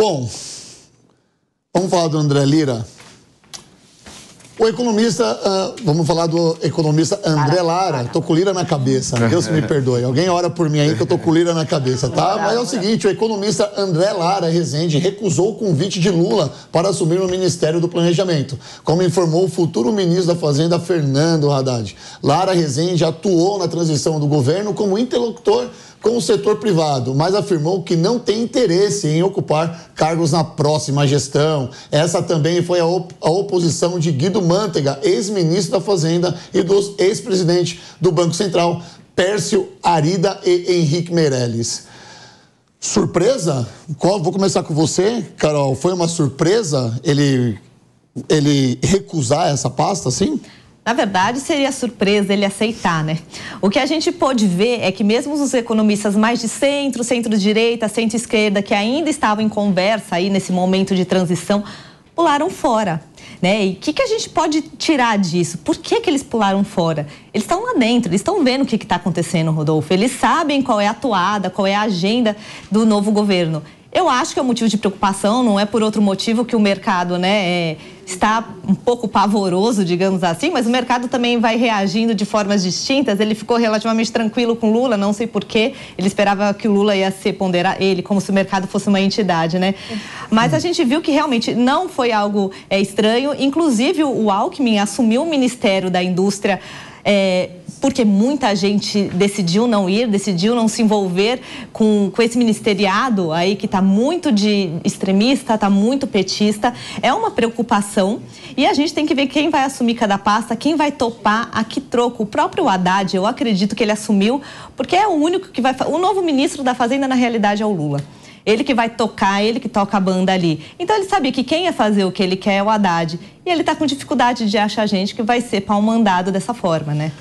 Bom, vamos falar do André Lira. O economista, vamos falar do economista André Lara. Tô com Lira na cabeça, Deus me perdoe. Alguém ora por mim aí que eu tô com Lira na cabeça, tá? Mas é o seguinte, o economista André Lara Rezende recusou o convite de Lula para assumir o Ministério do Planejamento, como informou o futuro ministro da Fazenda, Fernando Haddad. Lara Rezende atuou na transição do governo como interlocutor com o setor privado, mas afirmou que não tem interesse em ocupar cargos na próxima gestão. Essa também foi a oposição de Guido Mantega, ex-ministro da Fazenda, e dos ex-presidentes do Banco Central, Pércio Arida e Henrique Meirelles. Surpresa? Vou começar com você, Carol. Foi uma surpresa ele recusar essa pasta, assim? Na verdade, seria surpresa ele aceitar, né? O que a gente pôde ver é que mesmo os economistas mais de centro, centro-direita, centro-esquerda, que ainda estavam em conversa aí nesse momento de transição, pularam fora, né? E o que a gente pode tirar disso? Por que eles pularam fora? Eles estão lá dentro, eles estão vendo o que está acontecendo, Rodolfo. Eles sabem qual é a toada, qual é a agenda do novo governo. Eu acho que é um motivo de preocupação, não é por outro motivo que o mercado, né, está um pouco pavoroso, digamos assim, mas o mercado também vai reagindo de formas distintas. Ele ficou relativamente tranquilo com Lula, não sei porquê, ele esperava que o Lula ia se ponderar ele, como se o mercado fosse uma entidade, né? Mas a gente viu que realmente não foi algo estranho, inclusive o Alckmin assumiu o Ministério da Indústria, porque muita gente decidiu não ir, decidiu não se envolver com esse ministeriado aí que está muito de extremista, está muito petista. É uma preocupação e a gente tem que ver quem vai assumir cada pasta, quem vai topar, a que troco. O próprio Haddad, eu acredito que ele assumiu, porque é o único que vai... O novo ministro da Fazenda, na realidade, é o Lula. Ele que vai tocar, ele que toca a banda ali. Então ele sabia que quem ia fazer o que ele quer é o Haddad. E ele está com dificuldade de achar gente que vai ser pau-mandado dessa forma, né?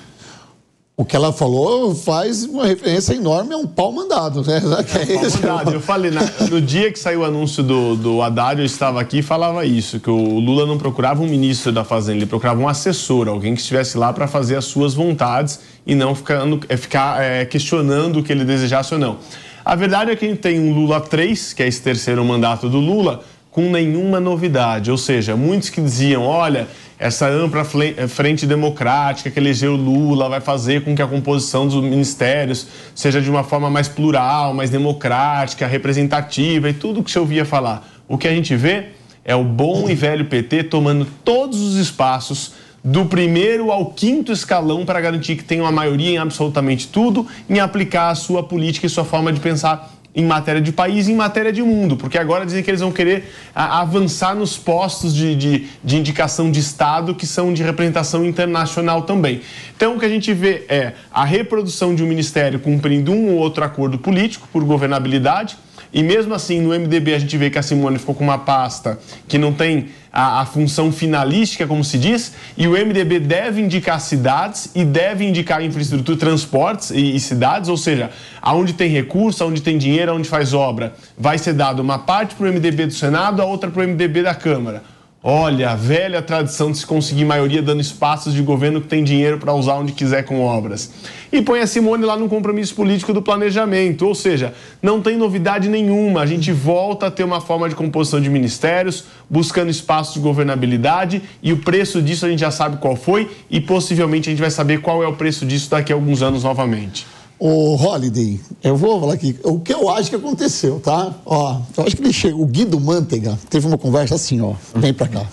O que ela falou faz uma referência enorme a um pau-mandado, né? Pau-mandado. Eu falei, no dia que saiu o anúncio do Haddad, eu estava aqui e falava isso, que o Lula não procurava um ministro da Fazenda, ele procurava um assessor, alguém que estivesse lá para fazer as suas vontades e não ficar questionando o que ele desejasse ou não. A verdade é que a gente tem um Lula 3, que é esse terceiro mandato do Lula, com nenhuma novidade. Ou seja, muitos que diziam, olha, essa ampla frente democrática que elegeu Lula vai fazer com que a composição dos ministérios seja de uma forma mais plural, mais democrática, representativa e tudo que se ouvia falar. O que a gente vê é o bom e velho PT tomando todos os espaços do primeiro ao quinto escalão para garantir que tenham a maioria em absolutamente tudo, em aplicar a sua política e sua forma de pensar em matéria de país e em matéria de mundo, porque agora dizem que eles vão querer avançar nos postos de indicação de Estado que são de representação internacional também. Então o que a gente vê é a reprodução de um ministério cumprindo um ou outro acordo político por governabilidade, e mesmo assim no MDB a gente vê que a Simone ficou com uma pasta que não tem a função finalística, como se diz, e o MDB deve indicar cidades e deve indicar infraestrutura, transportes e cidades, ou seja, aonde tem recurso, aonde tem dinheiro, aonde faz obra, vai ser dado uma parte para o MDB do Senado, a outra para o MDB da Câmara. Olha, a velha tradição de se conseguir maioria dando espaços de governo que tem dinheiro para usar onde quiser com obras. E põe a Simone lá no compromisso político do planejamento, ou seja, não tem novidade nenhuma. A gente volta a ter uma forma de composição de ministérios, buscando espaços de governabilidade, e o preço disso a gente já sabe qual foi e possivelmente a gente vai saber qual é o preço disso daqui a alguns anos novamente. Ô, Holliday, eu vou falar aqui o que eu acho que aconteceu, tá? Ó, eu acho que ele chegou, o Guido Mantega teve uma conversa assim, ó, vem pra cá.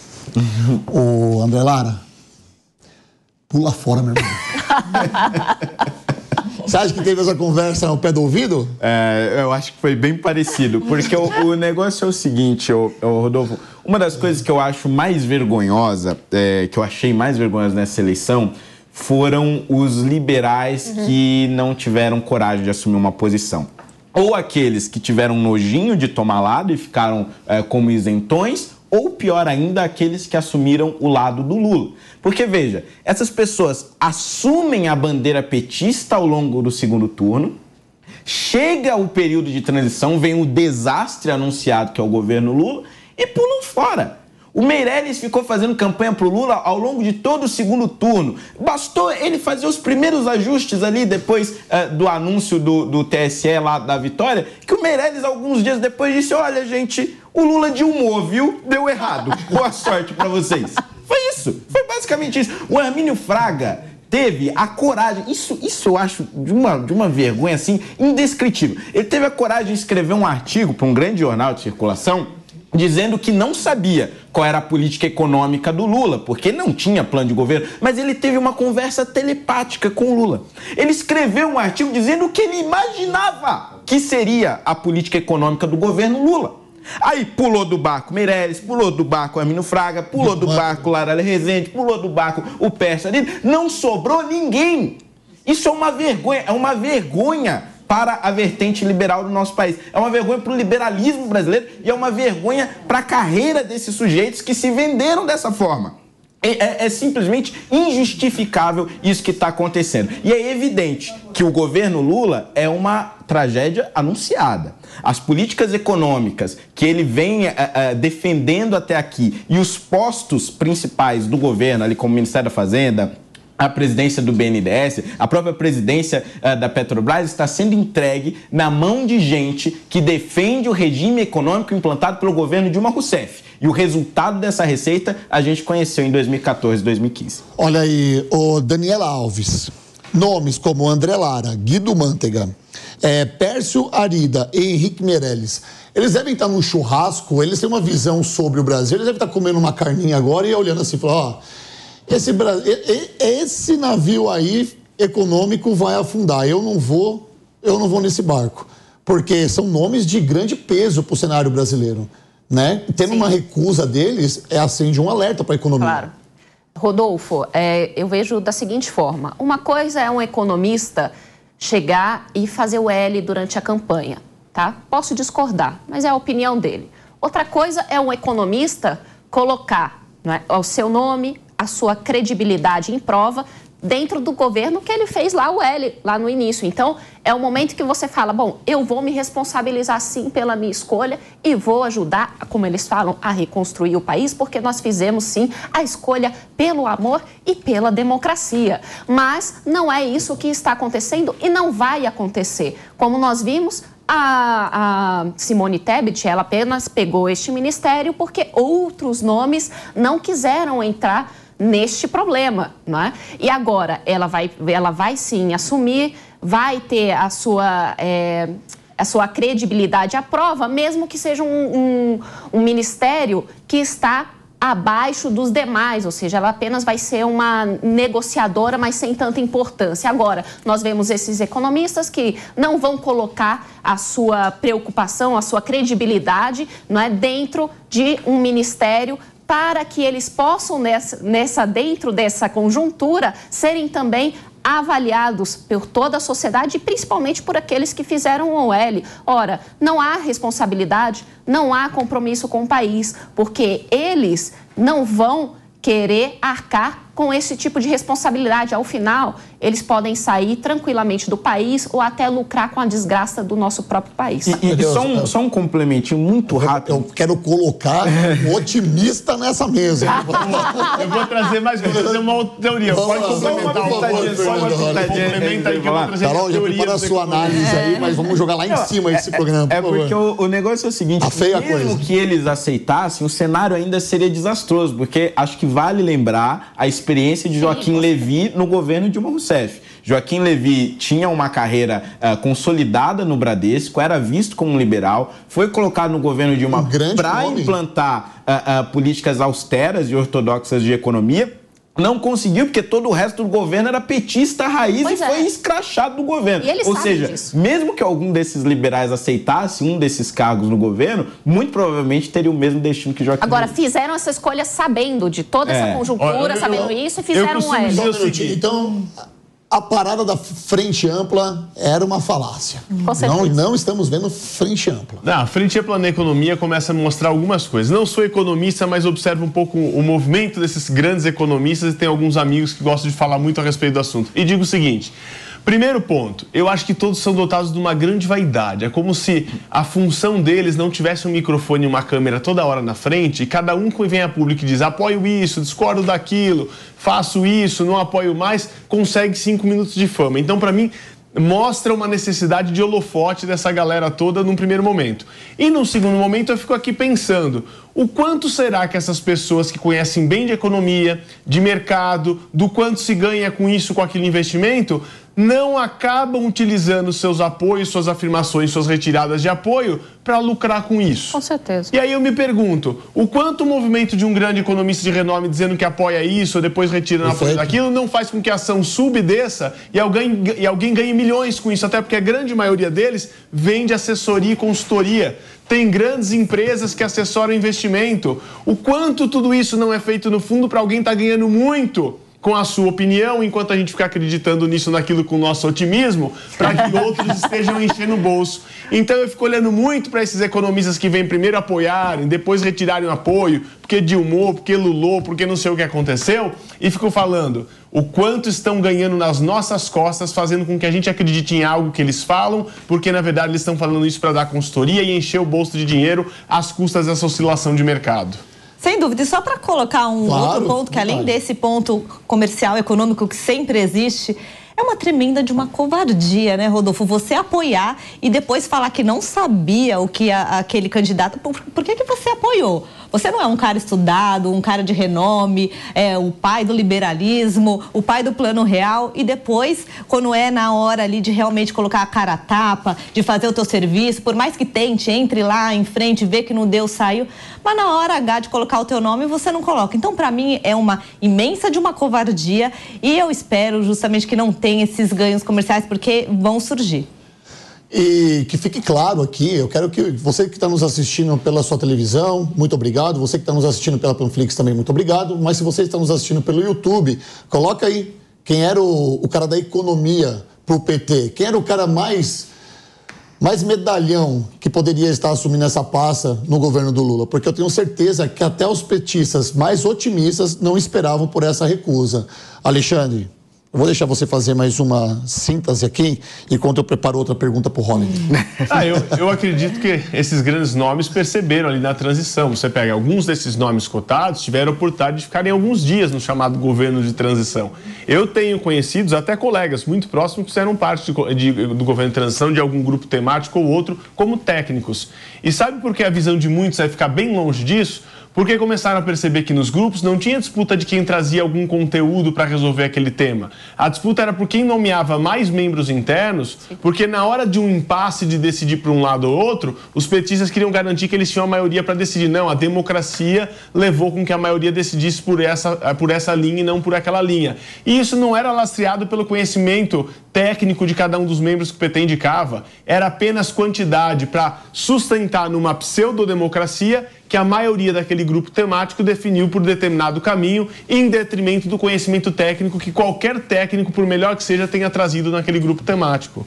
O André Lara, pula fora, meu irmão. Você acha que teve essa conversa ao pé do ouvido? Eu acho que foi bem parecido, porque o negócio é o seguinte, Rodolfo, uma das coisas que eu acho mais vergonhosa, que eu achei mais vergonhosa nessa eleição, foram os liberais que não tiveram coragem de assumir uma posição. Ou aqueles que tiveram nojinho de tomar lado e ficaram como isentões, ou pior ainda, aqueles que assumiram o lado do Lula. Porque, veja, essas pessoas assumem a bandeira petista ao longo do segundo turno, chega o período de transição, vem o desastre anunciado que é o governo Lula e pulam fora. O Meirelles ficou fazendo campanha pro Lula ao longo de todo o segundo turno. Bastou ele fazer os primeiros ajustes ali, depois do anúncio do TSE lá da vitória, que o Meirelles, alguns dias depois, disse: olha, gente, o Lula dilmou, viu? Deu errado. Boa sorte pra vocês. Foi isso. Foi basicamente isso. O Hermínio Fraga teve a coragem, isso eu acho de uma vergonha assim indescritível. Ele teve a coragem de escrever um artigo para um grande jornal de circulação dizendo que não sabia qual era a política econômica do Lula, porque não tinha plano de governo, mas ele teve uma conversa telepática com o Lula. Ele escreveu um artigo dizendo o que ele imaginava que seria a política econômica do governo Lula. Aí pulou do barco Meirelles, pulou do barco Hermínio Fraga, pulou do barco Lara Rezende, pulou do barco o Pércio Arida, não sobrou ninguém. Isso é uma vergonha para a vertente liberal do nosso país. É uma vergonha para o liberalismo brasileiro e é uma vergonha para a carreira desses sujeitos que se venderam dessa forma. É simplesmente injustificável isso que está acontecendo. E é evidente que o governo Lula é uma tragédia anunciada. As políticas econômicas que ele vem defendendo até aqui e os postos principais do governo, ali como o Ministério da Fazenda, a presidência do BNDES, a própria presidência da Petrobras está sendo entregue na mão de gente que defende o regime econômico implantado pelo governo Dilma Rousseff. E o resultado dessa receita a gente conheceu em 2014, 2015. Olha aí, o Daniela Alves. Nomes como André Lara, Guido Mantega, Pércio Arida e Henrique Meirelles, eles devem estar num churrasco, eles têm uma visão sobre o Brasil, eles devem estar comendo uma carninha agora e olhando assim, falando, ó, esse navio aí econômico vai afundar, eu não vou nesse barco, porque são nomes de grande peso para o cenário brasileiro, né? Tendo uma recusa deles, acende um alerta para a economia. Claro. Rodolfo, eu vejo da seguinte forma, uma coisa é um economista chegar e fazer o L durante a campanha, tá? Posso discordar, mas é a opinião dele. Outra coisa é um economista colocar, né, o seu nome, a sua credibilidade em prova dentro do governo que ele fez lá o L, lá no início. Então, é o momento que você fala, bom, eu vou me responsabilizar sim pela minha escolha e vou ajudar, como eles falam, a reconstruir o país, porque nós fizemos sim a escolha pelo amor e pela democracia. Mas não é isso que está acontecendo e não vai acontecer. Como nós vimos, a Simone Tebet, ela apenas pegou este ministério porque outros nomes não quiseram entrar neste problema, não é? E agora ela vai sim assumir, vai ter a sua credibilidade à prova, mesmo que seja um ministério que está abaixo dos demais, ou seja, ela apenas vai ser uma negociadora, mas sem tanta importância. Agora, nós vemos esses economistas que não vão colocar a sua preocupação, a sua credibilidade, não é, dentro de um ministério para que eles possam, dentro dessa conjuntura, serem também avaliados por toda a sociedade e principalmente por aqueles que fizeram o L. Ora, não há responsabilidade, não há compromisso com o país, porque eles não vão querer arcar com esse tipo de responsabilidade. Ao final, eles podem sair tranquilamente do país ou até lucrar com a desgraça do nosso próprio país. E só um complementinho muito rápido. Eu quero colocar um otimista nessa mesa. Eu vou trazer uma outra teoria. Pode complementar um pouco. Complementa aí que eu vou trazer Carol, já prepara a sua análise aí, mas vamos jogar lá em cima esse programa, por favor. Porque o negócio é o seguinte, mesmo que eles aceitassem, o cenário ainda seria desastroso, porque acho que vale lembrar a experiência de Joaquim Levy no governo Dilma Rousseff. Joaquim Levy tinha uma carreira consolidada no Bradesco, era visto como um liberal, foi colocado no governo Dilma para implantar políticas austeras e ortodoxas de economia. Não conseguiu, porque todo o resto do governo era petista raiz e foi escrachado do governo. Ou seja, mesmo que algum desses liberais aceitasse um desses cargos no governo, muito provavelmente teria o mesmo destino que Joaquim. Agora, fizeram essa escolha sabendo de toda essa conjuntura, sabendo isso, e fizeram um L. Então, a parada da frente ampla era uma falácia. Não estamos vendo frente ampla. A frente ampla na economia começa a mostrar algumas coisas. Não sou economista, mas observo um pouco o movimento desses grandes economistas e tenho alguns amigos que gostam de falar muito a respeito do assunto. E digo o seguinte, Primeiro ponto, eu acho que todos são dotados de uma grande vaidade. É como se a função deles não tivesse um microfone e uma câmera toda hora na frente e cada um que vem a público e diz apoio isso, discordo daquilo, faço isso, não apoio mais, consegue 5 minutos de fama. Então, para mim, mostra uma necessidade de holofote dessa galera toda num primeiro momento. E num segundo momento eu fico aqui pensando, o quanto será que essas pessoas que conhecem bem de economia, de mercado, do quanto se ganha com isso, com aquele investimento, não acabam utilizando seus apoios, suas afirmações, suas retiradas de apoio para lucrar com isso? Com certeza. E aí eu me pergunto, o quanto o movimento de um grande economista de renome dizendo que apoia isso, ou depois retira no apoio daquilo, não faz com que a ação suba e desça e alguém ganhe milhões com isso, até porque a grande maioria deles vende assessoria e consultoria. Tem grandes empresas que assessoram investimento. O quanto tudo isso não é feito no fundo para alguém estar ganhando muito com a sua opinião, enquanto a gente fica acreditando nisso, naquilo com o nosso otimismo, para que outros estejam enchendo o bolso. Então eu fico olhando muito para esses economistas que vêm primeiro apoiarem, depois retirarem o apoio, porque dilmou, porque lulou, porque não sei o que aconteceu, e fico falando o quanto estão ganhando nas nossas costas, fazendo com que a gente acredite em algo que eles falam, porque na verdade eles estão falando isso para dar consultoria e encher o bolso de dinheiro às custas dessa oscilação de mercado. Sem dúvida. E só para colocar um outro ponto, que além desse ponto comercial, econômico que sempre existe, é uma tremenda de uma covardia, né, Rodolfo? Você apoiar e depois falar que não sabia o que aquele candidato... Por que você apoiou? Você não é um cara estudado, um cara de renome, o pai do liberalismo, o pai do plano real, e depois, quando é na hora ali de realmente colocar a cara a tapa, de fazer o teu serviço, por mais que tente, entre lá em frente, vê que não deu, saiu, mas na hora H de colocar o teu nome, você não coloca. Então, para mim, é uma imensa de uma covardia, e eu espero justamente que não tenha esses ganhos comerciais, porque vão surgir. E que fique claro aqui, eu quero que você que está nos assistindo pela sua televisão, muito obrigado. Você que está nos assistindo pela Panflix também, muito obrigado. Mas se você está nos assistindo pelo YouTube, coloca aí quem era o cara da economia pro PT. Quem era o cara mais medalhão que poderia estar assumindo essa pasta no governo do Lula. Porque eu tenho certeza que até os petistas mais otimistas não esperavam por essa recusa. Alexandre, eu vou deixar você fazer mais uma síntese aqui, enquanto eu preparo outra pergunta para o Holliday. Eu acredito que esses grandes nomes perceberam ali na transição. Você pega alguns desses nomes cotados, tiveram a oportunidade de ficarem alguns dias no chamado governo de transição. Eu tenho conhecidos, até colegas muito próximos, que fizeram parte do governo de transição, de algum grupo temático ou outro, como técnicos. E sabe por que a visão de muitos vai ficar bem longe disso? Porque começaram a perceber que nos grupos não tinha disputa de quem trazia algum conteúdo para resolver aquele tema. A disputa era por quem nomeava mais membros internos, porque na hora de um impasse de decidir por um lado ou outro, os petistas queriam garantir que eles tinham a maioria para decidir. Não, a democracia levou com que a maioria decidisse por essa linha e não por aquela linha. E isso não era lastreado pelo conhecimento técnico de cada um dos membros que o PT indicava. Era apenas quantidade para sustentar numa pseudodemocracia que a maioria daquele grupo temático definiu por determinado caminho, em detrimento do conhecimento técnico que qualquer técnico, por melhor que seja, tenha trazido naquele grupo temático.